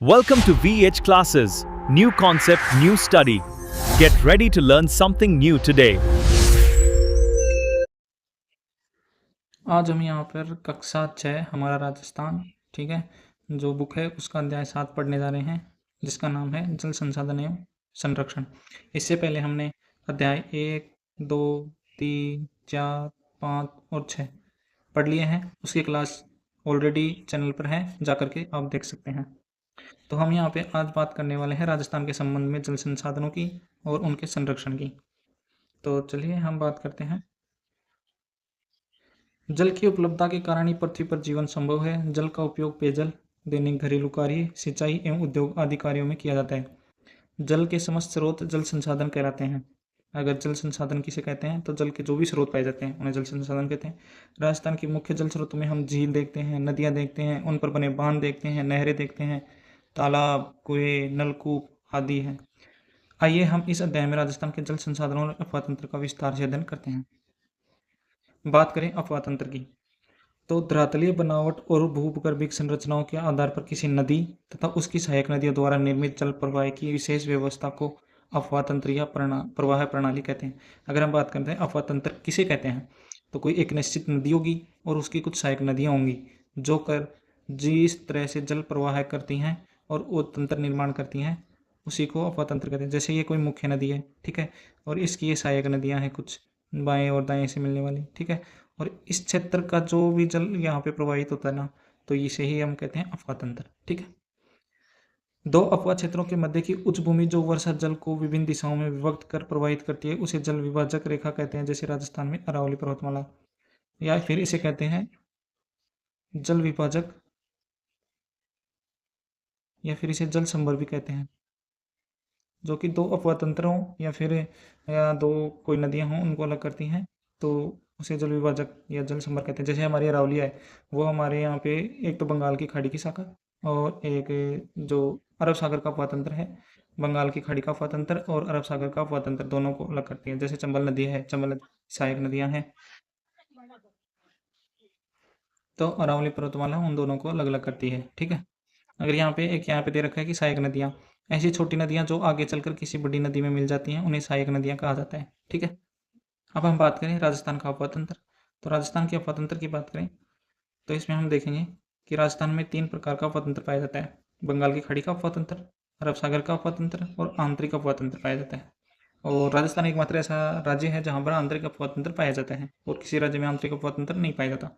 Welcome to VH Classes. New concept, new study. Get ready to learn something new today. आज हम यहाँ पर कक्षा 6 हमारा राजस्थान, ठीक है, जो बुक है उसका अध्याय 7 पढ़ने जा रहे हैं, जिसका नाम है जल संसाधन एवं संरक्षण। इससे पहले हमने अध्याय 1, 2, 3, 4, 5 और 6 पढ़ लिए हैं। उसकी क्लास ऑलरेडी चैनल पर है, जाकर के आप देख सकते हैं। तो हम यहाँ पे आज बात करने वाले हैं राजस्थान के संबंध में जल संसाधनों की और उनके संरक्षण की। तो चलिए हम बात करते हैं। जल की उपलब्धता के कारण ही पृथ्वी पर जीवन संभव है। जल का उपयोग पेयजल, दैनिक घरेलू कार्य, सिंचाई एवं उद्योग आदि कार्यों में किया जाता है। जल के समस्त स्रोत जल संसाधन कहलाते हैं। अगर जल संसाधन किसे कहते हैं तो जल के जो भी स्रोत पाए जाते हैं उन्हें जल संसाधन कहते हैं। राजस्थान के मुख्य जल स्रोतों में हम झील देखते हैं, नदियाँ देखते हैं, उन पर बने बांध देखते हैं, नहरें देखते हैं, तालाब, कुएं, नलकूप आदि हैं। आइए हम इस अध्याय में राजस्थान के जल संसाधनों और अफवाह तंत्र का विस्तार से अध्ययन करते हैं। बात करें अफवाह तंत्र की, तो धरातलीय बनावट और भूगर्भिक संरचनाओं के आधार पर किसी नदी तथा उसकी सहायक नदियों द्वारा निर्मित जल प्रवाह की विशेष व्यवस्था को अफवाह तंत्र या प्रवाह प्रणाली कहते हैं। अगर हम बात करते हैं अफवाह तंत्र किसे कहते हैं, तो कोई एक निश्चित नदी होगी और उसकी कुछ सहायक नदियाँ होंगी जो कर जिस तरह से जल प्रवाह करती हैं और वो तंत्र निर्माण करती हैं, उसी को अफवाह तंत्र कहते हैं। जैसे ये कोई मुख्य नदी है, ठीक है, और इसकी ये सहायक नदियाँ हैं कुछ बाएं और दाएं से मिलने वाली, ठीक है, और इस क्षेत्र का जो भी जल यहाँ पे प्रवाहित होता है ना, तो इसे ही हम कहते हैं अफवाह तंत्र, ठीक है। दो अफवाह क्षेत्रों के मध्य की उच्च भूमि जो वर्षा जल को विभिन्न दिशाओं में विभक्त कर प्रवाहित करती है उसे जल विभाजक रेखा कहते हैं, जैसे राजस्थान में अरावली पर्वतमाला, या फिर इसे कहते हैं जल विभाजक, या फिर इसे जल संभर भी कहते हैं, जो कि दो अफवाह तंत्रों या दो कोई नदियां हों उनको अलग करती हैं, तो उसे जल विभाजक या जल संभर कहते हैं। जैसे हमारी अरावली है, वो हमारे यहाँ पे एक तो बंगाल की खाड़ी की शाखा और एक जो अरब सागर का अफवाह तंत्र है, बंगाल की खाड़ी का अफवाह तंत्र और अरब सागर का अफवाह तंत्र दोनों को अलग करती है। जैसे चंबल नदी है, चंबल नदी सहायक नदियाँ हैं, तो अरावली पर्वतमाला उन दोनों को अलग अलग करती है, ठीक है। अगर यहाँ पे दे रखा है कि सहायक नदियाँ, ऐसी छोटी नदियाँ जो आगे चलकर किसी बड़ी नदी में मिल जाती हैं उन्हें सहायक नदियाँ कहा जाता है, ठीक है। अब हम बात करें राजस्थान का अफवाह तंत्र, तो राजस्थान के अफवाह तंत्र की बात करें तो इसमें हम देखेंगे कि राजस्थान में 3 प्रकार का अफवाह तंत्र पाया जाता है। बंगाल की खाड़ी का अफवाह तंत्र, अरब सागर का अफवाह तंत्र और आंतरिक अफवाह तंत्र पाया जाता है। और राजस्थान एकमात्र ऐसा राज्य है जहाँ पर आंतरिक अफवाह तंत्र पाया जाता है और किसी राज्य में आंतरिक अफवाह तंत्र नहीं पाया जाता।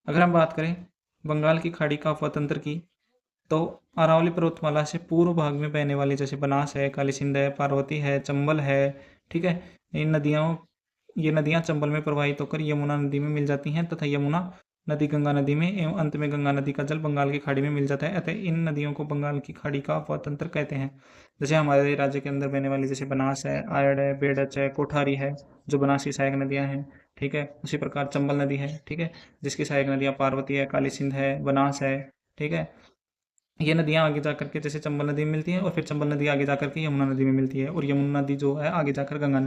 अगर हम बात करें बंगाल की खाड़ी का अफवाह तंत्र की, तो अरावली पर्वतमाला से पूर्व भाग में बहने वाली जैसे बनास है, काली सिंध है, पार्वती है, चंबल है, ठीक है, ये नदियाँ चंबल में प्रवाहित होकर यमुना नदी में मिल जाती हैं तथा यमुना नदी गंगा नदी में एवं अंत में गंगा नदी का जल बंगाल की खाड़ी में मिल जाता है। अतः इन नदियों को बंगाल की खाड़ी का अफवाह तंत्र कहते हैं। जैसे हमारे राज्य के अंदर बहने वाली जैसे बनास है, आयड़ है, बेडच है, कोठारी है, जो बनास की सहायक नदियाँ हैं, ठीक है। उसी प्रकार चंबल नदी है, ठीक है, जिसकी सहायक नदियाँ पार्वती है, काली सिंध है, बनास है, ठीक है। ये नदियाँ आगे जा करके जैसे चंबल नदी में मिलती है और फिर चंबल नदी आगे जा करके यमुना नदी में मिलती है और यमुना नदी जो है आगे जाकर गंगा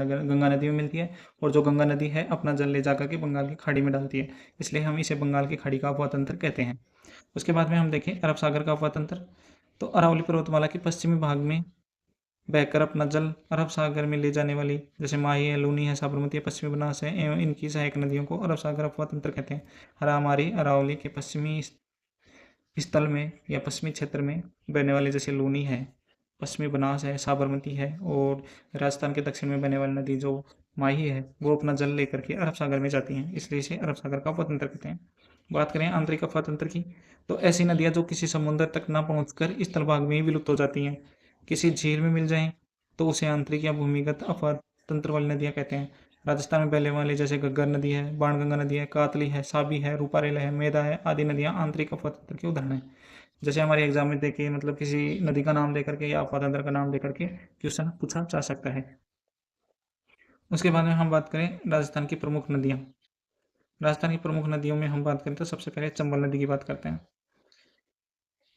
नदी में मिलती है और जो गंगा नदी है अपना जल ले जा करके बंगाल की खाड़ी में डालती है, इसलिए हम इसे बंगाल की खाड़ी का अफवाह तंत्र कहते हैं। उसके बाद में हम देखें अरब सागर का अफवाह तंत्र, तो अरावली पर्वतमाला के पश्चिमी भाग में बहकर अपना जल अरब सागर में ले जाने वाली जैसे माही है, लूनी है, साबरमती है, पश्चिमी बनास है एवं इनकी सहायक नदियों को अरब सागर अफवाह तंत्र कहते हैं। हमारी अरावली के पश्चिमी स्थल में या पश्चिमी क्षेत्र में बहने वाली जैसे लूनी है, पश्चिमी बनास है, साबरमती है और राजस्थान के दक्षिण में बहने वाली नदी जो माही है वो अपना जल लेकर के अरब सागर में जाती हैं, इसलिए इसे अरब सागर का अफवाह तंत्र कहते हैं। बात करें आंतरिक अफवाह तंत्र की, तो ऐसी नदियाँ जो किसी समुद्र तक ना पहुँचकर स्थल भाग में ही विलुप्त हो जाती हैं, किसी झील में मिल जाएं तो उसे आंतरिक या भूमिगत अफवाह तंत्र वाली नदियाँ कहते हैं। राजस्थान में बहने वाली जैसे घग्गर नदी है, बाणगंगा नदी है, कातली है, साबी है, रूपारेल है, मेदा है आदि नदियाँ आंतरिक अफवाह तंत्र के उदाहरण हैं। जैसे हमारे एग्जाम में देखिए मतलब किसी नदी का नाम दे करके या अफवाह तंत्र का नाम दे करके क्वेश्चन पूछा जा सकता है। उसके बाद में हम बात करें राजस्थान की प्रमुख नदियाँ। राजस्थान की प्रमुख नदियों में हम बात करें तो सबसे पहले चंबल नदी की बात करते हैं।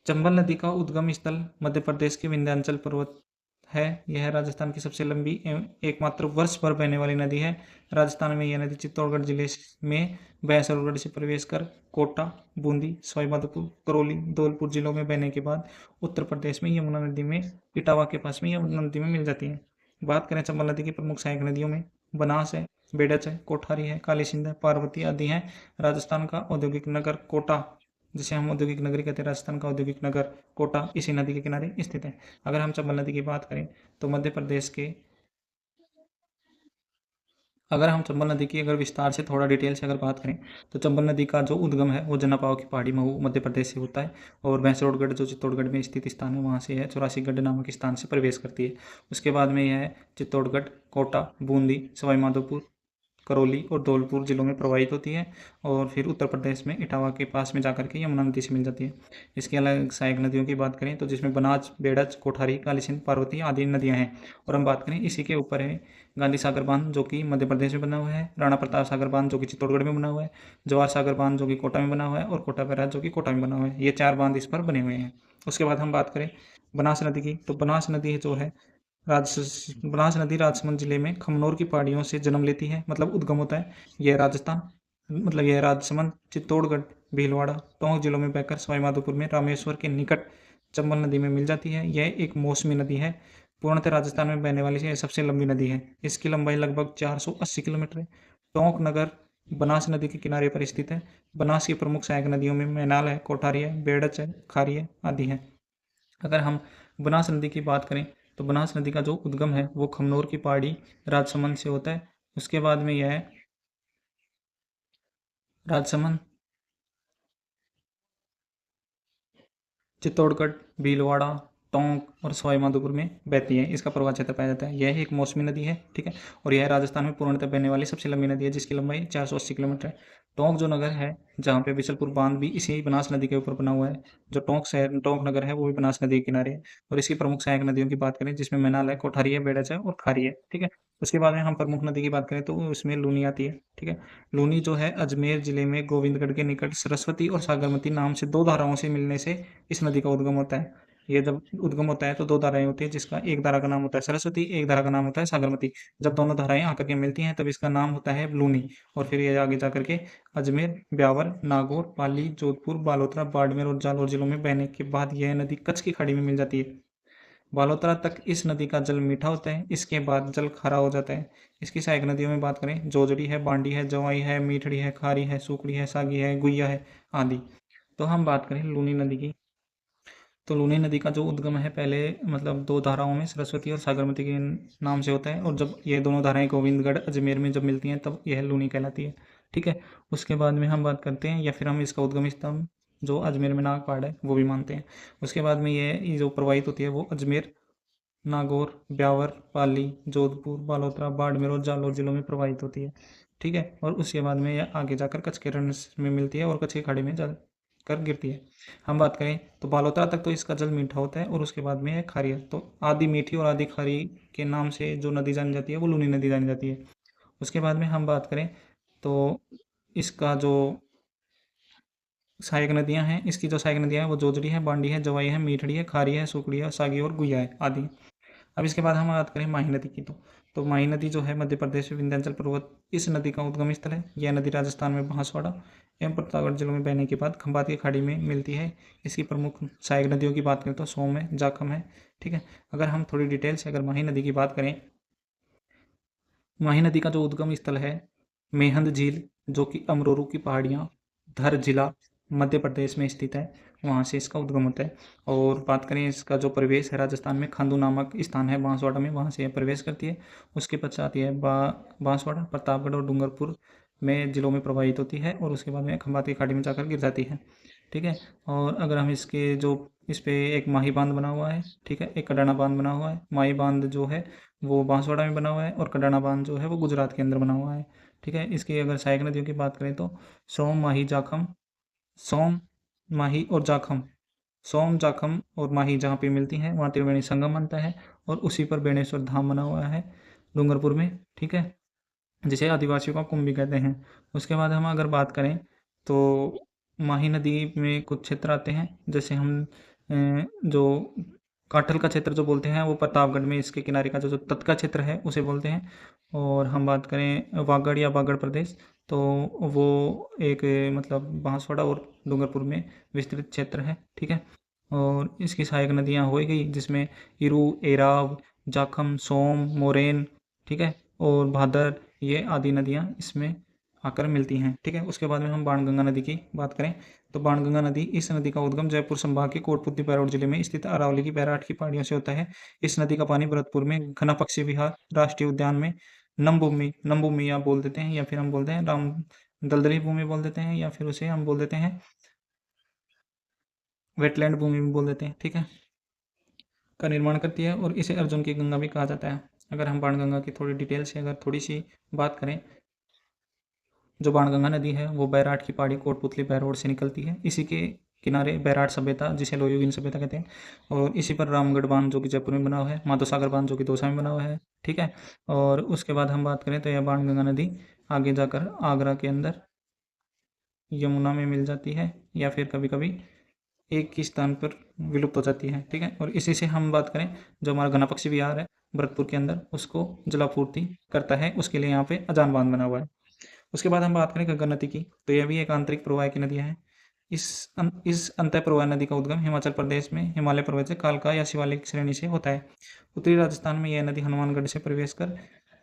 चंबल नदी का उद्गम स्थल मध्य प्रदेश के विंध्याचल पर्वत है यह राजस्थान की सबसे लंबी एवं एकमात्र वर्ष भर बहने वाली नदी है। राजस्थान में यह नदी चित्तौड़गढ़ जिले में भैंसरगढ़ से प्रवेश कर कोटा, बूंदी, सवाईमाधोपुर, करौली, धौलपुर जिलों में बहने के बाद उत्तर प्रदेश में यमुना नदी में इटावा के पास में यमुना नदी में मिल जाती है। बात करें चंबल नदी की प्रमुख सहायक नदियों में बनास है, बेडच है, कोठारी है, काली सिंध है, पार्वती आदि हैं। राजस्थान का औद्योगिक नगर कोटा, जिसे हम औद्योगिक नगरी कहते हैं, राजस्थान का औद्योगिक नगर कोटा इसी नदी के किनारे स्थित है। अगर हम चंबल नदी की बात करें तो मध्य प्रदेश के अगर हम चंबल नदी की अगर विस्तार से थोड़ा डिटेल से अगर बात करें तो चंबल नदी का जो उद्गम है वो जन्नापाव की पहाड़ी महू मध्य प्रदेश से होता है और भैंसरोडगढ़ जो चित्तौड़गढ़ में स्थित स्थान है वहाँ से है 84गढ़ नामक स्थान से प्रवेश करती है। उसके बाद में यह चित्तौड़गढ़, कोटा, बूंदी, सवाईमाधोपुर, करौली और धौलपुर जिलों में प्रवाहित होती है और फिर उत्तर प्रदेश में इटावा के पास में जाकर के यमुना नदी से मिल जाती है। इसके अलग सहायक नदियों की बात करें तो जिसमें बनास, बेड़च, कोठारी, काली सिंध, पार्वती आदि नदियां हैं। और हम बात करें इसी के ऊपर है गांधी सागर बांध जो कि मध्य प्रदेश में बना हुआ है, राणा प्रताप सागर बांध जो कि चित्तौड़गढ़ में बना हुआ है, जवाहर सागर बांध जो कि कोटा में बना हुआ है और कोटा बैराज जो कि कोटा में बना हुआ है। ये 4 बांध इस पर बने हुए हैं। उसके बाद हम बात करें बनास नदी की तो बनास नदी जो है बनास नदी राजसमंद जिले में खमनोर की पहाड़ियों से जन्म लेती है, मतलब उद्गम होता है। यह राजसमंद, चित्तौड़गढ़, भीलवाड़ा, टोंक जिलों में बहकर सवाईमाधोपुर में रामेश्वर के निकट चंबल नदी में मिल जाती है। यह एक मौसमी नदी है। पूर्णतः राजस्थान में बहने वाली यह सबसे लंबी नदी है। इसकी लंबाई लगभग 480 किलोमीटर है। टोंक नगर बनास नदी के किनारे पर स्थित है। बनास की प्रमुख सहायक नदियों में मैनाल है, कोठारी है, बेड़च है, खारी है आदि है। अगर हम बनास नदी की बात करें तो बनास नदी का जो उद्गम है वो खमनोर की पहाड़ी राजसमंद से होता है। उसके बाद में यह राजसमंद, चित्तौड़गढ़, भीलवाड़ा, टोंक और सवाईमाधोपुर में बहती है। इसका प्रवाह क्षेत्र पाया जाता है। यह एक मौसमी नदी है, ठीक है, और यह राजस्थान में पूर्णतः बहने वाली सबसे लंबी नदी है जिसकी लंबाई 480 किलोमीटर है। टोंक जो नगर है जहाँ पे बिशलपुर बांध भी इसी बनास नदी के ऊपर बना हुआ है। जो टोंक नगर है वो भी बनास नदी के किनारे है। और इसकी प्रमुख सहायक नदियों की बात करें जिसमें मैनाल है, कोठारी है, बेड़च है और खारी है, ठीक है। उसके बाद में हम प्रमुख नदी की बात करें तो उसमें लूनी आती है, ठीक है। लूनी जो है अजमेर जिले में गोविंदगढ़ के निकट सरस्वती और सागरमती नाम से 2 धाराओं से मिलने से इस नदी का उद्गम होता है। ये जब उद्गम होता है तो 2 धाराएं होती है जिसका एक धारा का नाम होता है सरस्वती, एक धारा का नाम होता है सागरमती। जब दोनों धाराएं आकर के मिलती हैं तब इसका नाम होता है लूनी। और फिर ये आगे जाकर के अजमेर, ब्यावर, नागौर, पाली, जोधपुर, बालोतरा, बाड़मेर और जालौर जिलों में बहने के बाद यह नदी कच्छ की खाड़ी में मिल जाती है। बालोतरा तक इस नदी का जल मीठा होता है, इसके बाद जल खारा हो जाता है। इसकी सहायक नदियों में बात करें जोजड़ी है, बांडी है, जवाई है, मीठड़ी है, खारी है, सूकड़ी है, सागी है, गुइया है आदि। तो हम बात करें लूनी नदी की तो लूनी नदी का जो उद्गम है पहले मतलब 2 धाराओं में सरस्वती और सागरमती के नाम से होता है और जब ये दोनों धाराएं गोविंदगढ़ अजमेर में जब मिलती हैं तब यह लूनी कहलाती है, ठीक है। उसके बाद में हम बात करते हैं या फिर हम इसका उद्गम स्थान जो अजमेर में नाग पहाड़ है वो भी मानते हैं। उसके बाद में ये जो प्रवाहित होती है वो अजमेर, नागौर, ब्यावर, पाली, जोधपुर, बालोतरा, बाड़मेर और जालौर जिलों में प्रवाहित होती है, ठीक है। और उसके बाद में यह आगे जाकर कच्छ के रण में मिलती है और कच्छ की खाड़ी में जाकर गिरती है। हम बात करें तो बालोतरा तक तो इसका जल मीठा होता है और उसके बाद में यह खारी है। तो आधी मीठी और आधी खारी के नाम से जो नदी जानी जाती है वो लूनी नदी जानी जाती है। उसके बाद में हम बात करें तो इसका जो सहायक नदियां हैं इसकी जो सहायक नदियां हैं वो जोजड़ी है, बांडी है, जवाई है, मीठड़ी है, खारी है, सुकड़ी है, सागी और गुइया है आदि। अब इसके बाद हम बात करें माही नदी की तो माही नदी जो है मध्य प्रदेश में विंध्याचल पर्वत इस नदी का उद्गम स्थल है। यह नदी राजस्थान में बांसवाड़ा एवं प्रतापगढ़ जिलों में बहने के बाद खंभात की खाड़ी में मिलती है। इसकी प्रमुख सहायक नदियों की बात करें तो सोम है, जाखम है, ठीक है। अगर हम थोड़ी डिटेल से अगर माही नदी की बात करें, माही नदी का जो उद्गम स्थल है मेहंद झील जो कि अमरोरू की पहाड़ियाँ धर जिला मध्य प्रदेश में स्थित है, वहाँ से इसका उद्गम होता है। और बात करें इसका जो प्रवेश है राजस्थान में खांडू नामक स्थान है बांसवाड़ा में, वहाँ से यह प्रवेश करती है। उसके पश्चात यह बांसवाड़ा, प्रतापगढ़ और डूंगरपुर में जिलों में प्रवाहित होती है और उसके बाद में खंभात की खाड़ी में जाकर गिर जाती है, ठीक है। और अगर हम इसके जो इस पे एक माही बांध बना हुआ है, ठीक है, एक कडाना बांध बना हुआ है। माही बांध जो है वो बांसवाड़ा में बना हुआ है और कडाना बांध जो है वो गुजरात के अंदर बना हुआ है, ठीक है। इसकी अगर सहायक नदियों की बात करें तो सोम, माही, जाखम, सोम, माही और जाखम, सोम, जाखम और माही जहाँ पे मिलती हैं वहाँ त्रिवेणी संगम बनता है और उसी पर बेणेश्वर धाम बना हुआ है डूंगरपुर में, ठीक है, जिसे आदिवासियों का कुंभ भी कहते हैं। उसके बाद हम अगर बात करें तो माही नदी में कुछ क्षेत्र आते हैं जैसे हम जो काठल का क्षेत्र जो बोलते हैं वो प्रतापगढ़ में इसके किनारे का जो तट का क्षेत्र है उसे बोलते हैं। और हम बात करें वागड़ या बागड़ प्रदेश, तो वो एक मतलब बांसवाड़ा और डूंगरपुर में विस्तृत क्षेत्र है, ठीक है। और इसकी सहायक नदियाँ हो गई जिसमें इरू, एराव, जाखम, सोम, मोरेन, ठीक है, और भादर, ये आदि नदियाँ इसमें आकर मिलती हैं, ठीक है। उसके बाद में हम बाणगंगा नदी की बात करें तो बाणगंगा नदी, इस नदी का उद्गम जयपुर संभाग के कोटपुतली बैरोड जिले में स्थित अरावली की बैराट की पहाड़ियों से होता है। इस नदी का पानी भरतपुर में घना पक्षी विहार राष्ट्रीय उद्यान में नमभूमि नमभूमि आप बोल देते हैं, या फिर हम बोलते हैं राम दलदली भूमि बोल देते हैं, या फिर उसे हम बोल देते हैं वेटलैंड भूमि भी बोल देते हैं, ठीक है, का निर्माण करती है। और इसे अर्जुन की गंगा भी कहा जाता है। अगर हम बाणगंगा की थोड़ी डिटेल से अगर थोड़ी सी बात करें, जो बाणगंगा नदी है वो बैराट की पहाड़ी कोटपुतली बैरोड से निकलती है। इसी के किनारे बैराट सभ्यता, जिसे लोयोगिन सभ्यता कहते हैं, और इसी पर रामगढ़ बांध जो कि जयपुर में बना हुआ है, माधो सागर बांध जो कि दौसा में बना हुआ है, ठीक है। और उसके बाद हम बात करें तो यह बाणगंगा नदी आगे जाकर आगरा के अंदर यमुना में मिल जाती है, या फिर कभी कभी एक ही स्थान पर विलुप्त हो जाती है, ठीक है। और इसी से हम बात करें, जो हमारा घना पक्षी विहार है भरतपुर के अंदर, उसको जलापूर्ति करता है, उसके लिए यहाँ पे अजान बांध बना हुआ है। उसके बाद हम बात करें घग्गर नदी की, तो यह भी एक आंतरिक प्रवाह की नदियाँ हैं। इस अंतः प्रवाह नदी का उद्गम हिमाचल प्रदेश में हिमालय पर्वत से कालका या शिवालिक श्रेणी से होता है। उत्तरी राजस्थान में यह नदी हनुमानगढ़ से प्रवेश कर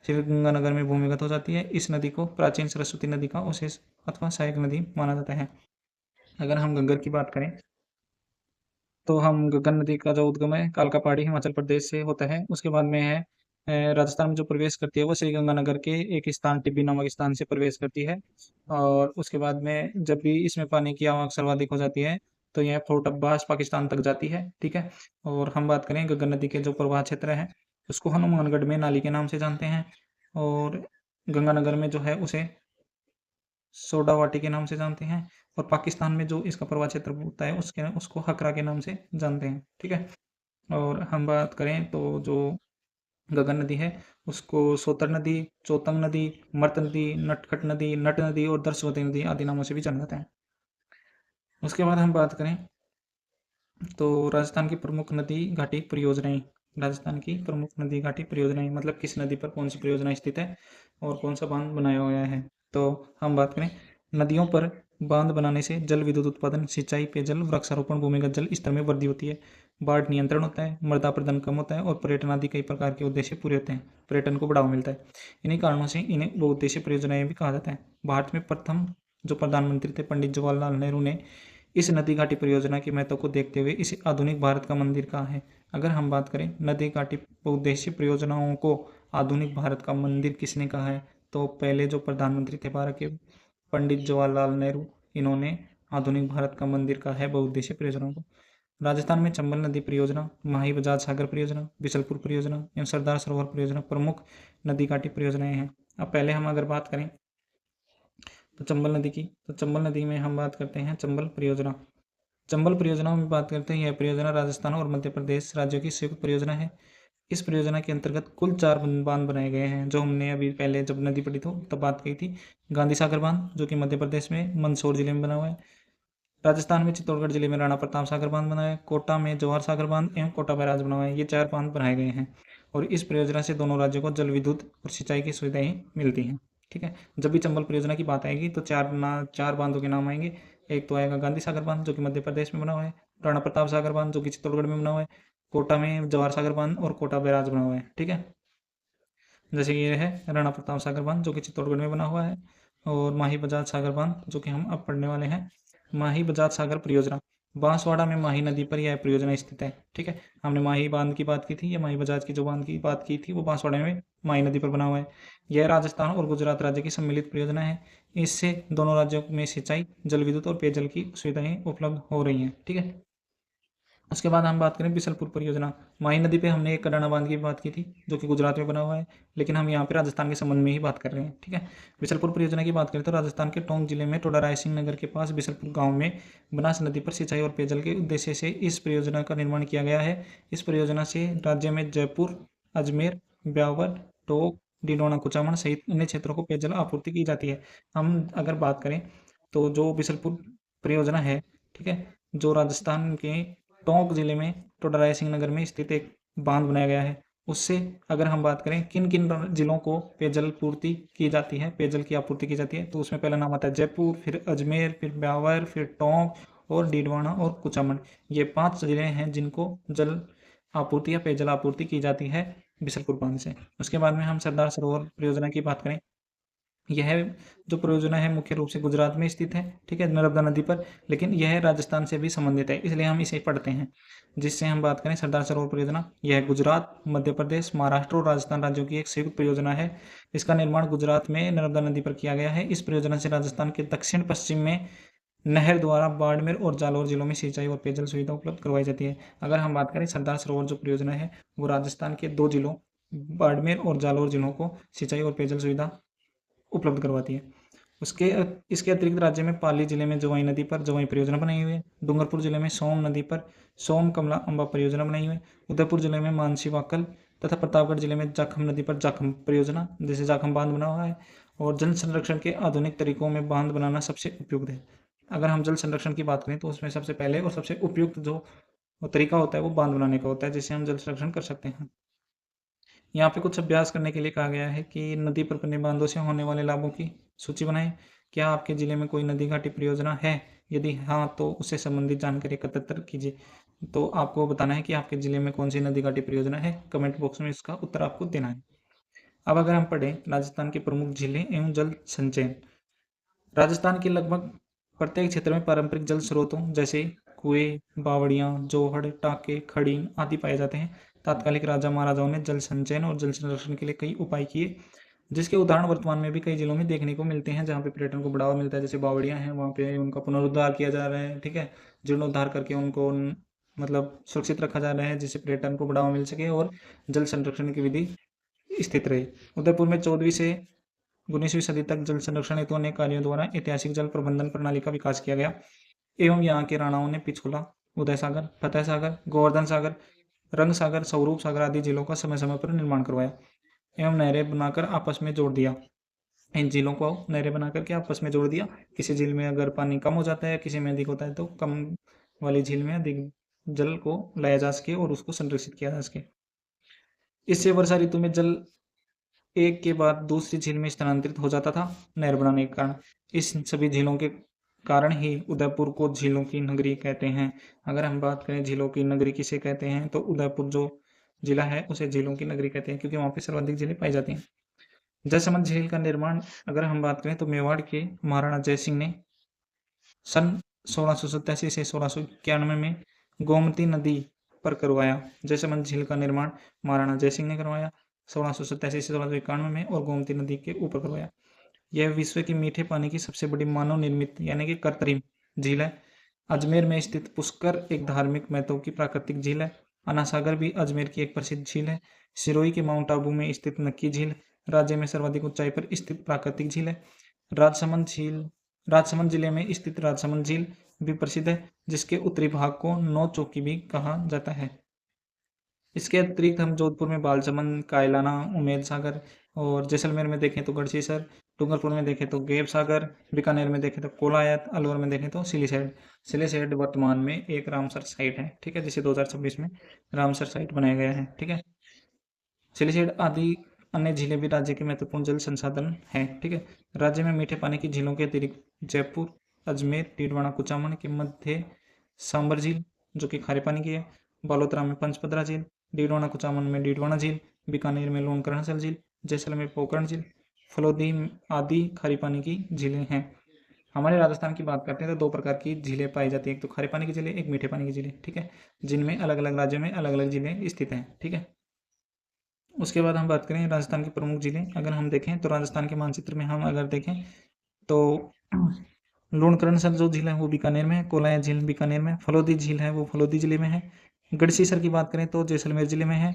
श्रीगंगानगर में भूमिगत हो जाती है। इस नदी को प्राचीन सरस्वती नदी का अवशेष अथवा सहायक नदी माना जाता है। अगर हम घग्गर की बात करें तो हम घग्गर नदी का जो उद्गम है कालका पहाड़ी हिमाचल प्रदेश से होता है। उसके बाद में है राजस्थान में जो प्रवेश करती है वो श्रीगंगानगर के एक स्थान टिब्बी नामक स्थान से प्रवेश करती है। और उसके बाद में जब भी इसमें पानी की आवक सर्वाधिक हो जाती है तो यह फोर्ट अब्बास पाकिस्तान तक जाती है, ठीक है। और हम बात करें घग्गर नदी के जो प्रवाह क्षेत्र है उसको हनुमानगढ़ में नाली के नाम से जानते हैं, और गंगानगर में जो है उसे सोडावाटी के नाम से जानते हैं, और पाकिस्तान में जो इसका प्रवाह क्षेत्र होता है उसको हकरा के नाम से जानते हैं, ठीक है। और हम बात करें तो जो गगन नदी है उसको सोतर नदी, चौतंग नदी, मर्त नदी, नटखट नदी, नट नदी और दर्शवती नदी आदि नामों से भी जाना जाता है। उसके बाद हम बात करें तो राजस्थान की प्रमुख नदी घाटी परियोजनाएं। राजस्थान की प्रमुख नदी घाटी परियोजनाएं मतलब किस नदी पर कौन सी परियोजना स्थित है और कौन सा बांध बनाया हुआ है। तो हम बात करें नदियों पर बांध बनाने से जल विद्युत उत्पादन, सिंचाई, पेयजल, वृक्षारोपण, भूमिगत जल स्तर में वृद्धि होती है, बाढ़ नियंत्रण होता है, मृदा प्रदूषण कम होता है और पर्यटन आदि कई प्रकार के उद्देश्य पूरे होते हैं। पर्यटन को बढ़ावा मिलता है। इन्हीं कारणों से इन्हें बहुउद्देशीय परियोजनाएं भी कहा जाता है। भारत में प्रथम जो प्रधानमंत्री थे पंडित जवाहरलाल नेहरू ने इस नदी घाटी परियोजना के महत्व को देखते हुए इसे आधुनिक भारत का मंदिर कहा है। अगर हम बात करें नदी घाटी बहुउद्देशीय परियोजनाओं को आधुनिक भारत का मंदिर किसने कहा है, तो पहले जो प्रधानमंत्री थे भारत के पंडित जवाहरलाल नेहरू, इन्होंने आधुनिक भारत का मंदिर कहा है बहुउद्देशीय परियोजनाओं को। राजस्थान में चंबल नदी परियोजना, माही बजाज सागर परियोजना, बिशलपुर परियोजना एवं सरदार सरोवर परियोजना प्रमुख नदी घाटी परियोजनाएं हैं। अब पहले हम अगर बात करें तो चंबल नदी की, तो चंबल नदी में हम बात करते हैं चंबल परियोजना। चंबल परियोजनाओं में बात करते हैं, यह परियोजना राजस्थान और मध्य प्रदेश राज्यों की संयुक्त परियोजना है। इस परियोजना के अंतर्गत कुल 4 बांध बनाए गए हैं, जो हमने अभी पहले जब नदी पड़ी तो तब बात की थी। गांधी सागर बांध जो कि मध्य प्रदेश में मंदसौर जिले में बना हुआ है, राजस्थान में चित्तौड़गढ़ जिले में राणा प्रताप सागर बांध बना है, कोटा में जवाहर सागर बांध एवं कोटा बैराज बना हुआ है। ये 4 बांध बनाए गए हैं और इस परियोजना से दोनों राज्यों को जल विद्युत और सिंचाई की सुविधाएं मिलती हैं, ठीक है। जब भी चंबल परियोजना की बात आएगी तो 4 बांधों के नाम आएंगे। एक तो आएगा गांधी सागर बांध जो कि मध्य प्रदेश में बना हुआ है, राणा प्रताप सागर बांध जो कि चित्तौड़गढ़ में बना हुआ है, कोटा में जवाहर सागर बांध और कोटा बैराज बना हुआ है, ठीक है। जैसे ये है राणा प्रताप सागर बांध जो कि चित्तौड़गढ़ में बना हुआ है, और माही बजाज सागर बांध जो कि हम अब पढ़ने वाले हैं। माही बजाज सागर परियोजना बांसवाड़ा में माही नदी पर यह परियोजना स्थित है, ठीक है। हमने माही बांध की बात की थी, या माही बजाज की जो बांध की बात की थी वो बांसवाड़ा में माही नदी पर बना हुआ है। यह राजस्थान और गुजरात राज्य की सम्मिलित परियोजना है। इससे दोनों राज्यों में सिंचाई, जल विद्युत और पेयजल की सुविधाएं उपलब्ध हो रही हैं, ठीक है। उसके बाद हम बात करें बिशलपुर परियोजना। माही नदी पे हमने एक कडाना बांध की बात की थी जो कि गुजरात में बना हुआ है, लेकिन हम यहाँ पे राजस्थान के संबंध में ही बात कर रहे हैं, ठीक है। बिशलपुर परियोजना की बात करें तो राजस्थान के टोंक जिले में टोडा रायसिंह नगर के पास बिशलपुर गांव में बनास नदी पर सिंचाई और पेयजल के उद्देश्य से इस परियोजना का निर्माण किया गया है। इस परियोजना से राज्य में जयपुर, अजमेर, ब्यावर, टोंक, डिंडोना, कुचामन सहित अन्य क्षेत्रों को पेयजल आपूर्ति की जाती है। हम अगर बात करें तो जो बिशलपुर परियोजना है, ठीक है, जो राजस्थान के टोंक जिले में टोडराय सिंह नगर में स्थित एक बांध बनाया गया है। उससे अगर हम बात करें किन किन जिलों को पेयजल पूर्ति की जाती है, पेयजल की आपूर्ति की जाती है, तो उसमें पहला नाम आता है जयपुर, फिर अजमेर, फिर ब्यावर, फिर टोंक और डीडवाना और कुचामन। ये 5 जिले हैं जिनको जल आपूर्ति या पेयजल आपूर्ति की जाती है बिसलपुर बांध से। उसके बाद में हम सरदार सरोवर परियोजना की बात करें, यह जो परियोजना है मुख्य रूप से गुजरात में स्थित है, ठीक है, नर्मदा नदी पर, लेकिन यह राजस्थान से भी संबंधित है, इसलिए हम इसे पढ़ते हैं। जिससे हम बात करें सरदार सरोवर परियोजना, यह गुजरात, मध्य प्रदेश, महाराष्ट्र और राजस्थान राज्यों की एक संयुक्त परियोजना है। इसका निर्माण गुजरात में नर्मदा नदी पर किया गया है। इस परियोजना से राजस्थान के दक्षिण पश्चिम में नहर द्वारा बाड़मेर और जालौर जिलों में सिंचाई और पेयजल सुविधा उपलब्ध करवाई जाती है। अगर हम बात करें सरदार सरोवर जो परियोजना है वो राजस्थान के 2 जिलों बाड़मेर और जालौर जिलों को सिंचाई और पेयजल सुविधा उपलब्ध करवाती है। उसके इसके अतिरिक्त राज्य में पाली जिले में जवाई नदी पर जवाई परियोजना बनाई हुई है। डूंगरपुर जिले में सोम नदी पर सोम कमला अम्बा परियोजना बनाई हुई है। उदयपुर जिले में मानसी वाकल तथा प्रतापगढ़ जिले में जाखम नदी पर जाखम परियोजना, जैसे जाखम बांध बना हुआ है। और जल संरक्षण के आधुनिक तरीकों में बांध बनाना सबसे उपयुक्त है। अगर हम जल संरक्षण की बात करें तो उसमें सबसे पहले और सबसे उपयुक्त जो तरीका होता है वो बांध बनाने का होता है, जिससे हम जल संरक्षण कर सकते हैं। यहाँ पे कुछ अभ्यास करने के लिए कहा गया है कि नदी पर बने बांधों से होने वाले लाभों की सूची बनाएं। क्या आपके जिले में कोई नदी घाटी परियोजना है? यदि हाँ तो उससे संबंधित जानकारी एकत्र कीजिए। तो आपको बताना है कि आपके जिले में कौन सी नदी घाटी परियोजना है, कमेंट बॉक्स में इसका उत्तर आपको देना है। अब अगर हम पढ़ें राजस्थान की प्रमुख झीलें एवं जल संचयन। राजस्थान के लगभग प्रत्येक क्षेत्र में पारंपरिक जल स्रोतों जैसे कुएं, बावड़ियां, जोहड़, टाके, खड़ी आदि पाए जाते हैं। तात्कालिक राजा महाराजाओं ने जल संचयन और जल संरक्षण के लिए कई उपाय किए, जिसके उदाहरण वर्तमान में भी कई जिलों में देखने को मिलते हैं, जहाँ पे पर्यटन को बढ़ावा मिलता है। जैसे बावड़ियां हैं, वहाँ पे उनका पुनरुद्धार किया जा रहा है, ठीक है, जीर्णोद्धार करके उनको मतलब सुरक्षित रखा जा रहा है, जिससे पर्यटन को बढ़ावा मिल सके और जल संरक्षण की विधि स्थित रहे। उदयपुर में 14वीं से 19वीं सदी तक जल संरक्षण हेतु अनेक कार्यों द्वारा ऐतिहासिक जल प्रबंधन प्रणाली का विकास किया गया एवं यहाँ के राणाओं ने पिछोला, उदय सागर, फतेह सागर, गोवर्धन सागर, रंग सागर, स्वरूप सागर आदि जिलों का समय समय पर निर्माण करवाया एवं नहरें बनाकर आपस में जोड़ दिया। इन झीलों को नहरें बना करके आपस में जोड़ दिया। किसी झील में अगर पानी कम हो जाता है, किसी में अधिक होता है, तो कम वाली झील में अधिक जल को लाया जा सके और उसको संरक्षित किया जा सके। इससे वर्षा ऋतु में जल एक के बाद दूसरी झील में स्थानांतरित हो जाता था नहर बनाने के कारण। इस सभी झीलों के कारण ही उदयपुर को झीलों की नगरी कहते हैं। अगर हम बात करें झीलों की नगरी किसे कहते हैं, तो उदयपुर जो जिला है उसे झीलों की नगरी कहते हैं, क्योंकि वहाँ पे सर्वाधिक झीलें पाई जाती हैं। जयसमंद झील का निर्माण अगर हम बात करें तो मेवाड़ के महाराणा जयसिंह ने सन 1687 से 1691 में गोमती नदी पर करवाया। जयसमंद झील का निर्माण महाराणा जयसिंह ने करवाया 1687 से 1691 में और गोमती नदी के ऊपर करवाया। यह विश्व की मीठे पानी की सबसे बड़ी मानव निर्मित यानी कि कृत्रिम झील है। अजमेर में स्थित पुष्कर एक धार्मिक महत्व की प्राकृतिक झील है। अन्ना सागर भी अजमेर की एक प्रसिद्ध झील है। सिरोही के माउंट आबू में स्थित नक्की झील राज्य में सर्वाधिक ऊंचाई पर स्थित प्राकृतिक झील है। राजसमंद जिले में स्थित राजसमंद झील भी प्रसिद्ध है, जिसके उत्तरी भाग को नौ चौकी भी कहा जाता है। इसके अतिरिक्त हम जोधपुर में बालसमंद, कायलाना, उमेद सागर और जैसलमेर में देखें तो गढ़सीसर, डूंगरपुर में देखें तो गेब सागर, बीकानेर में देखें तो कोलायत, अलवर में देखें तो सिलीसैट। सिलीसैट वर्तमान में एक रामसर साइट है, ठीक है, जिसे 2026 में रामसर साइट बनाया गया है, ठीक है। सिलीसैट आदि अन्य झीलें भी राज्य के महत्वपूर्ण जल संसाधन हैं, ठीक है। राज्य में मीठे पानी की झीलों के अतिरिक्त जयपुर, अजमेर, डीडवाना, कुचामन के मध्य सांबर झील जो कि खारे पानी की है, बालोतरा में पंचपदरा झील, डीडवाना कुचामन में डीडवाना झील, बीकानेर में लोनकरणसर झील, जैसलमेर में पोकरण झील, फलोदी आदि खारे पानी की झीलें हैं। हमारे राजस्थान की बात करते हैं तो 2 प्रकार की झीलें पाई जाती है, एक तो खारे पानी की झीलें, एक मीठे पानी की झीलें, ठीक है, जिनमें अलग अलग राज्यों में अलग अलग झीलें स्थित हैं, ठीक है। उसके बाद हम बात करें राजस्थान की प्रमुख झीलें। अगर हम देखें तो राजस्थान के मानचित्र में हम अगर देखें तो लोणकरणसर जो झील है वो बीकानेर में है, कोलाया झील बीकानेर में, फलोदी झील है वो फलोदी जिले में है, गढ़सीसर की बात करें तो जैसलमेर जिले में है,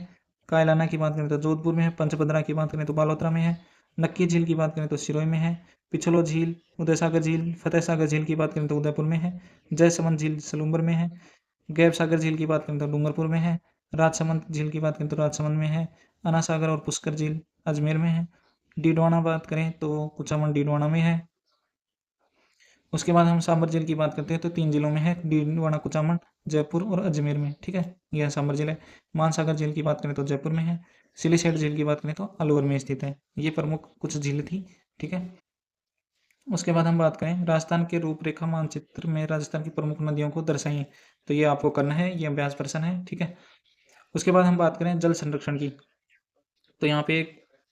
कायलाना की बात करें तो जोधपुर में है, पंचभद्रा की बात करें तो बालोतरा में है, नक्की झील की बात करें तो सिरोही में है, पिछलो झील, उदय सागर झील, फतेह सागर झील की बात करें तो उदयपुर में है, जयसमंद झील सलूम्बर में है, गैब सागर झील की बात करें तो डूंगरपुर में है, राजसमंद झील की बात करें तो राजसमंद में है, अन्ना सागर और पुष्कर झील अजमेर में है, डीडवाना बात करें तो कुचामन डीडवाना में है, उसके बाद हम सांभर झील की बात करते हैं तो 3 जिलों में है, डीडवाना कुचामन, जयपुर और अजमेर में, ठीक है, यह सांभर झील है। मानसागर झील की बात करें तो जयपुर में है। सिलीसेट झील की बात करें तो अलवर में स्थित है। ये प्रमुख कुछ झील थी, ठीक है। उसके बाद हम बात करें राजस्थान के रूपरेखा मानचित्र में राजस्थान की प्रमुख नदियों को दर्शाइए, तो ये आपको करना है, ये अभ्यास प्रश्न है, ठीक है। उसके बाद हम बात करें जल संरक्षण की, तो यहाँ पे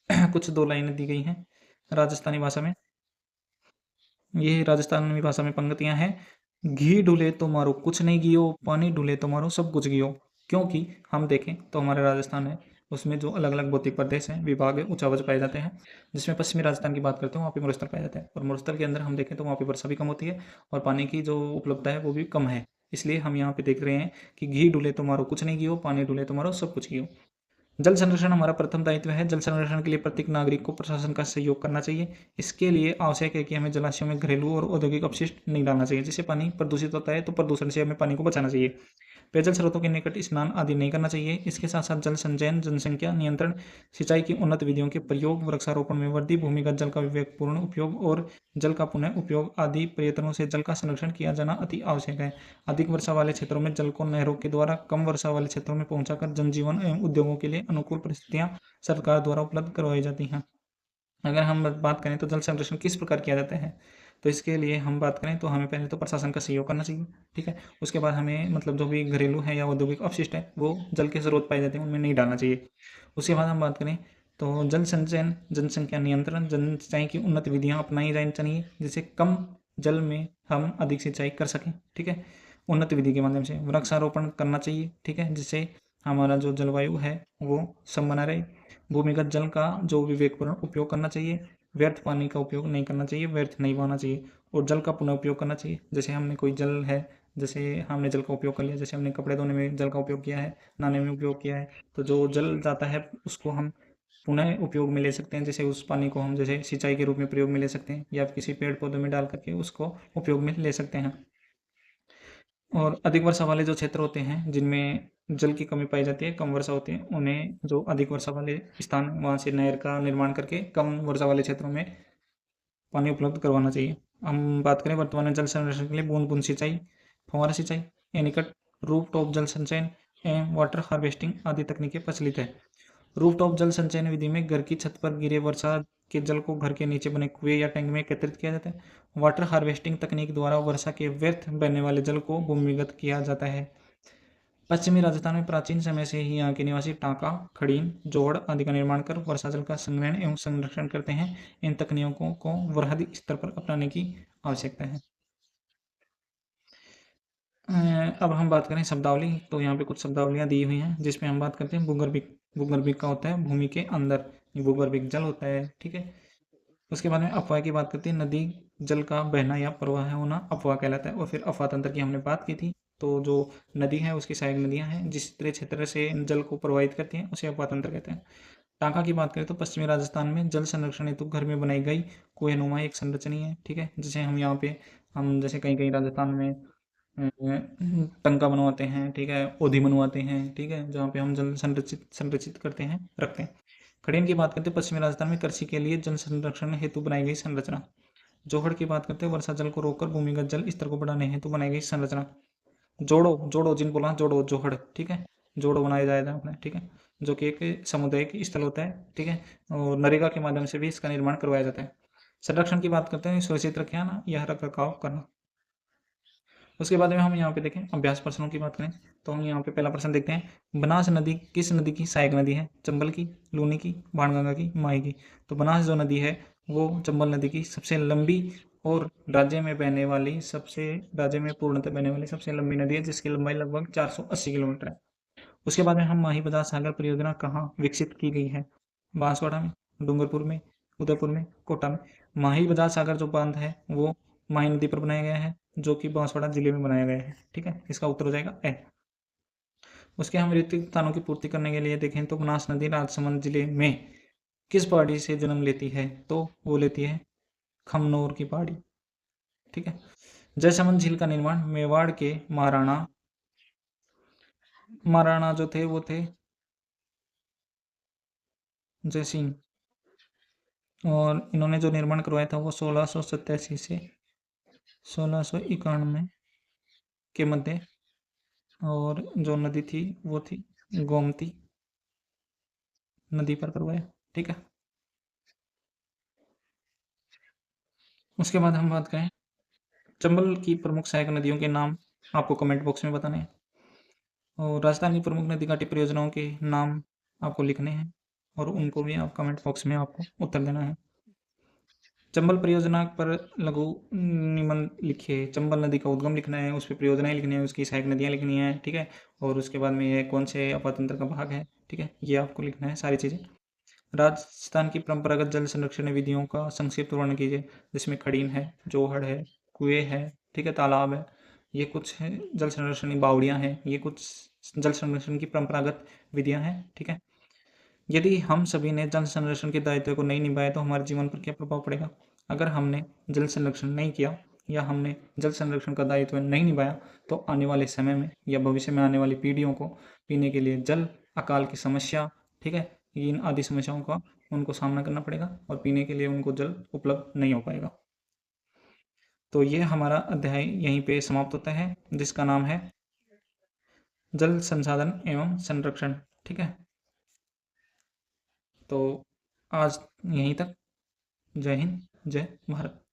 कुछ 2 लाइनें दी गई हैं राजस्थानी भाषा में। ये राजस्थानी भाषा में पंक्तियां हैं। घी डुले तो मारो कुछ नहीं गियो, पानी डुले तो मारो सब कुछ गियो। क्योंकि हम देखें तो हमारा राजस्थान है, उसमें जो अलग अलग भौतिक प्रदेश हैं, विभाग है, उच्चावच पाए जाते हैं। जिसमें पश्चिमी राजस्थान की बात करते हैं वहाँ पे मरुस्थल पाए जाते हैं, और मरुस्थल के अंदर हम देखें तो वहाँ पे वर्षा भी कम होती है और पानी की जो उपलब्धता है वो भी कम है। इसलिए हम यहाँ पे देख रहे हैं कि घी डुले तो मारो कुछ नहीं गियो, पानी डुले तो मारो सब कुछ गियो। जल संरक्षण हमारा प्रथम दायित्व है। जल संरक्षण के लिए प्रत्येक नागरिक को प्रशासन का सहयोग करना चाहिए। इसके लिए आवश्यक है कि हमें जलाशयों में घरेलू और औद्योगिक अपशिष्ट नहीं डालना चाहिए। जिससे पानी प्रदूषित होता है तो प्रदूषण से हमें पानी को बचाना चाहिए। पेयजल स्रोतों के निकट स्नान आदि नहीं करना चाहिए। इसके साथ साथ जल संचयन, जनसंख्या नियंत्रण, सिंचाई की उन्नत विधियों के प्रयोग, वृक्षारोपण में वृद्धि, भूमिगत जल का विवेकपूर्ण उपयोग और जल का पुनः उपयोग आदि प्रयत्नों से जल का संरक्षण किया जाना अति आवश्यक है। अधिक वर्षा वाले क्षेत्रों में जल को नहरों के द्वारा, कम वर्षा वाले क्षेत्रों में पहुंचाकर जनजीवन एवं उद्योगों के लिए अनुकूल परिस्थितियां सरकार द्वारा उपलब्ध करवाई जाती हैं। अगर हम बात करें तो जल संरक्षण किस प्रकार किया जाता है, तो इसके लिए हम बात करें तो हमें पहले तो प्रशासन का सहयोग करना चाहिए, ठीक है। उसके बाद हमें मतलब जो भी घरेलू है या औद्योगिक अपशिष्ट है वो जल के स्रोत पाए जाते हैं उनमें नहीं डालना चाहिए। उसके बाद हम बात करें तो जल संचयन, जनसंख्या नियंत्रण, जन सिंचाई की उन्नत विधियाँ अपनाई जानी चाहिए जिससे कम जल में हम अधिक सिंचाई कर सकें, ठीक है, उन्नत विधि के माध्यम से। वृक्षारोपण करना चाहिए, ठीक है, जिससे हमारा जो जलवायु है वो सम बना रहे। भूमिगत जल का जो विवेकपूर्ण उपयोग करना चाहिए। व्यर्थ पानी का उपयोग नहीं करना चाहिए, व्यर्थ नहीं बहाना चाहिए। और जल का पुनः उपयोग करना चाहिए। जैसे हमने कोई जल है, जैसे हमने जल का उपयोग कर लिया, जैसे हमने कपड़े धोने में जल का उपयोग किया है, नहाने में उपयोग किया है, तो जो जल जाता है उसको हम पुनः उपयोग में ले सकते हैं। जैसे उस पानी को हम जैसे सिंचाई के रूप में प्रयोग में ले सकते हैं या किसी पेड़ पौधों में डाल करके उसको उपयोग में ले सकते हैं। और अधिक वर्षा वाले जो क्षेत्र होते हैं जिनमें जल की कमी पाई जाती है, कम वर्षा होती है, उन्हें जो अधिक वर्षा वाले स्थान वहाँ से नहर का निर्माण करके कम वर्षा वाले क्षेत्रों में पानी उपलब्ध करवाना चाहिए। हम बात करें वर्तमान में जल संरक्षण के लिए बूंद बूंद सिंचाई, फव्वारा सिंचाई, एनीकट, रूफ टॉप जल संचयन एवं वाटर हार्वेस्टिंग आदि तकनीकें प्रचलित है। रूफटॉप जल संचयन विधि में घर की छत पर गिरे वर्षा के जल को घर के नीचे बने कुएं या टैंक में एकत्रित किया जाता है। वाटर हार्वेस्टिंग तकनीक द्वारा वर्षा के व्यर्थ बहने वाले जल को भूमिगत किया जाता है। पश्चिमी राजस्थान में प्राचीन समय से ही यहाँ के निवासी टाँका, खड़ीन, जोड़ आदि का निर्माण कर वर्षा जल का संग्रहण एवं संरक्षण करते हैं। इन तकनीकों को वृहद स्तर पर अपनाने की आवश्यकता है। अब हम बात करें शब्दावली, तो यहाँ पे कुछ शब्दावलियाँ दी हुई हैं जिसमें हम बात करते हैं भूगर्भिक। भूगर्भिक का होता है भूमि के अंदर, भूगर्भिक जल होता है, ठीक है। उसके बाद में अफवाह की बात करते हैं, नदी जल का बहना या प्रवाह होना अफवाह कहलाता है। और फिर अफवाह तंत्र की हमने बात की थी, तो जो नदी है उसकी सहायक नदियाँ हैं जिस तरह क्षेत्र से जल को प्रवाहित करती हैं उसे अफवाह तंत्र कहते हैं। टाँका की बात करें तो पश्चिमी राजस्थान में जल संरक्षण हेतु घर में बनाई गई कुएनुमा एक संरचना है, ठीक है, जिसे हम यहाँ पे हम जैसे कहीं कहीं राजस्थान में टंका बनवाते हैं, ठीक है, ओधी बनवाते हैं, ठीक है, जहाँ पे हम जल संरक्षित संरक्षित करते हैं, रखते हैं। खड़ेन की बात करते हैं पश्चिमी राजस्थान में कृषि के लिए जल संरक्षण हेतु बनाई गई संरचना। जोहड़ की बात करते हैं वर्षा जल को रोककर भूमिगत जल स्तर को बढ़ाने हेतु बनाई गई संरचना। जोड़ो, जोड़ो जिन बोला जोड़ो, जोहड़, ठीक है, जोड़ो बनाया जाएगा अपने, ठीक है, जो कि एक सामुदायिक स्थल होता है, ठीक है, और नरेगा के माध्यम से भी इसका निर्माण करवाया जाता है। संरक्षण की बात करते हैं सुरक्षित रखे ना यह रख रखाव करना। उसके बाद में हम यहाँ पे देखें अभ्यास प्रश्नों की बात करें तो हम यहाँ पे पहला प्रश्न देखते हैं, बनास नदी किस नदी की सहायक नदी है? चंबल की, लूनी की, बाणगंगा की, माही की। तो बनास जो नदी है वो चंबल नदी की सबसे लंबी और राज्य में पूर्णतः बहने वाली सबसे लंबी नदी है जिसकी लंबाई लगभग 480 किलोमीटर है। उसके बाद में हम माही बजाज सागर परियोजना कहाँ विकसित की गई है? बांसवाड़ा में, डूंगरपुर में, उदयपुर में, कोटा में। माही बजाज सागर जो बांध है वो माही नदी पर बनाया गया है जो कि बांसवाड़ा जिले में बनाया गया है, ठीक है, इसका उत्तर हो जाएगा ए। उसके हम रिक्त स्थानों की पूर्ति करने के लिए देखें तो बनास नदी राजसमंद जिले में किस पहाड़ी से जन्म लेती है? तो वो लेती है खमनोर की पहाड़ी, ठीक है। जयसमंद झील का निर्माण मेवाड़ के महाराणा जो थे वो थे जयसिंह, और इन्होंने जो निर्माण करवाया था वो 1687 से 1691 के मध्य, और जो नदी थी वो थी गोमती नदी पर करवाया। ठीक है, उसके बाद हम बात करें चंबल की प्रमुख सहायक नदियों के नाम, आपको कमेंट बॉक्स में बताने हैं। और राजस्थान की प्रमुख नदी घाटी परियोजनाओं के नाम आपको लिखने हैं, और उनको भी आप कमेंट बॉक्स में आपको उत्तर देना है। चंबल परियोजना पर लघु निबंध लिखिए। चंबल नदी का उद्गम लिखना है, उस पर परियोजनाएं लिखनी है, उसकी सहायक नदियाँ लिखनी है। ठीक है, और उसके बाद में ये कौन से अपातंत्र का भाग है। ठीक है, ये आपको लिखना है सारी चीज़ें। राजस्थान की परंपरागत जल संरक्षण विधियों का संक्षिप्त वर्णन कीजिए, जिसमें खड़ीन है, जोहड़ है, कुएं है, ठीक है, तालाब है, ये कुछ है जल संरक्षण, बावड़ियाँ हैं, ये कुछ जल संरक्षण की परंपरागत विधियाँ हैं। ठीक है, यदि हम सभी ने जल संरक्षण के दायित्व को नहीं निभाया तो हमारे जीवन पर क्या प्रभाव पड़ेगा। अगर हमने जल संरक्षण नहीं किया या हमने जल संरक्षण का दायित्व नहीं निभाया तो आने वाले समय में या भविष्य में आने वाली पीढ़ियों को पीने के लिए जल, अकाल की समस्या, ठीक है, इन आदि समस्याओं का उनको सामना करना पड़ेगा और पीने के लिए उनको जल उपलब्ध नहीं हो पाएगा। तो ये हमारा अध्याय यहीं पे समाप्त होता है, जिसका नाम है जल संसाधन एवं संरक्षण। ठीक है, तो आज यहीं तक। जय हिंद, जय भारत।